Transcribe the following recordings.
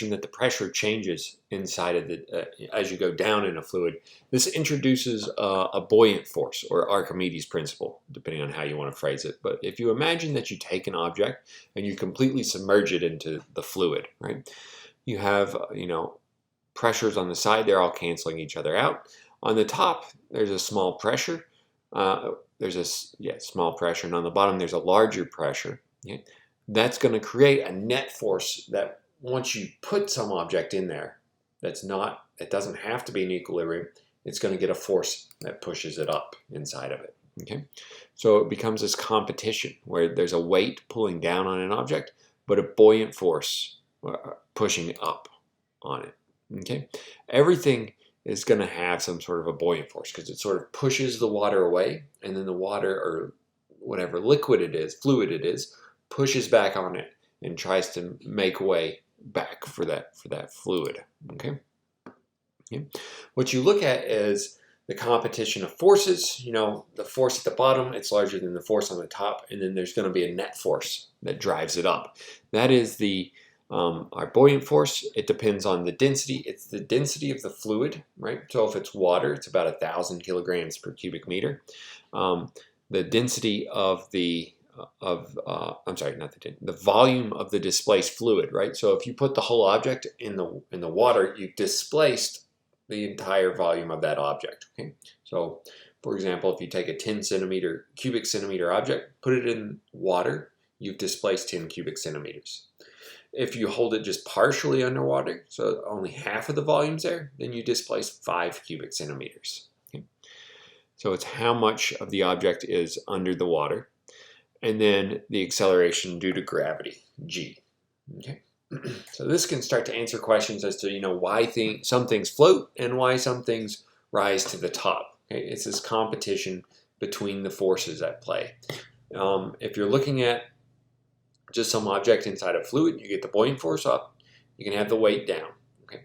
that the pressure changes inside of the as you go down in a fluid. This introduces a buoyant force, or Archimedes principle, depending on how you want to phrase it. But if you imagine that you take an object and you completely submerge it into the fluid, right? You have, pressures on the side, they're all canceling each other out. On the top, there's a small pressure. There's a small pressure, and on the bottom, there's a larger pressure. Okay? That's going to create a net force that once you put some object in there, it doesn't have to be in equilibrium, it's going to get a force that pushes it up inside of it. Okay? So it becomes this competition where there's a weight pulling down on an object, but a buoyant force pushing up on it. Okay? Everything is going to have some sort of a buoyant force because it sort of pushes the water away, and then the water, or whatever fluid it is, pushes back on it and tries to make way back for that fluid. Okay? What you look at is the competition of forces. The force at the bottom, it's larger than the force on the top, and then there's going to be a net force that drives it up. That is our buoyant force. It depends on the density. It's the density of the fluid, right? So if it's water, it's about 1,000 kilograms per cubic meter. The density of the volume of the displaced fluid, right? So if you put the whole object in the water, you've displaced the entire volume of that object. Okay? So, for example, if you take a 10 cubic centimeter object, put it in water, you've displaced 10 cubic centimeters. If you hold it just partially underwater, so only half of the volume's there, then you displace 5 cubic centimeters. Okay? So it's how much of the object is under the water. And then the acceleration due to gravity, g. Okay, so this can start to answer questions as to why some things float and why some things rise to the top. Okay, it's this competition between the forces at play. If you're looking at just some object inside a fluid, you get the buoyant force up. You can have the weight down. Okay,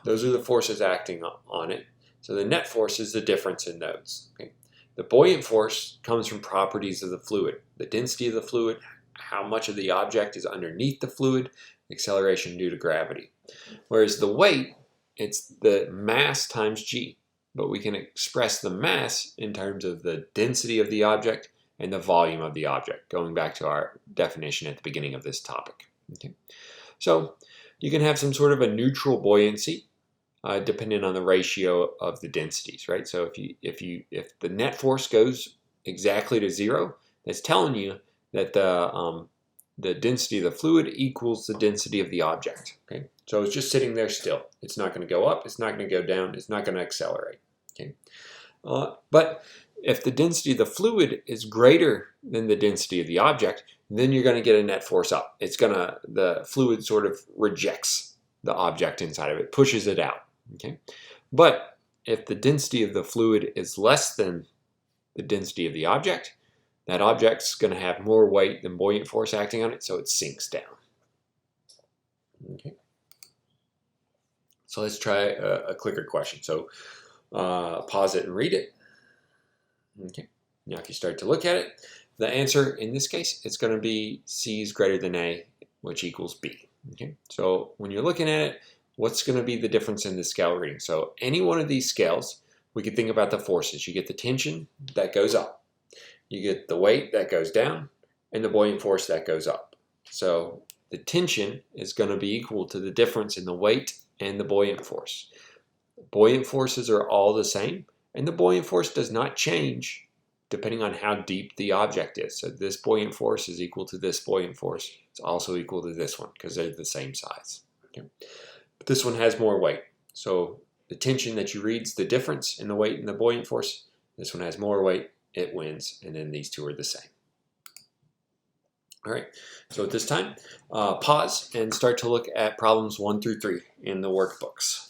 those are the forces acting on it. So the net force is the difference in those. Okay. The buoyant force comes from properties of the fluid. The density of the fluid, how much of the object is underneath the fluid, acceleration due to gravity. Whereas the weight, it's the mass times g. But we can express the mass in terms of the density of the object and the volume of the object, going back to our definition at the beginning of this topic. Okay. So you can have some sort of a neutral buoyancy, depending on the ratio of the densities, right? So if the net force goes exactly to 0, that's telling you that the density of the fluid equals the density of the object. Okay, so it's just sitting there still. It's not going to go up. It's not going to go down. It's not going to accelerate. Okay, but if the density of the fluid is greater than the density of the object, then you're going to get a net force up. The fluid sort of rejects the object inside of it, pushes it out. Okay, but if the density of the fluid is less than the density of the object, that object's going to have more weight than buoyant force acting on it, so it sinks down. Okay, so let's try a clicker question. So pause it and read it. Okay, now if you start to look at it, the answer in this case, it's going to be C is greater than A, which equals B. Okay, so when you're looking at it, what's going to be the difference in the scale reading? So any one of these scales, we could think about the forces. You get the tension, that goes up. You get the weight, that goes down, and the buoyant force, that goes up. So the tension is going to be equal to the difference in the weight and the buoyant force. Buoyant forces are all the same, and the buoyant force does not change depending on how deep the object is. So this buoyant force is equal to this buoyant force. It's also equal to this one because they're the same size. Okay. But this one has more weight. So the tension that you read is the difference in the weight and the buoyant force. This one has more weight, it wins, and then these two are the same. All right, so at this time, pause and start to look at problems 1 through 3 in the workbooks.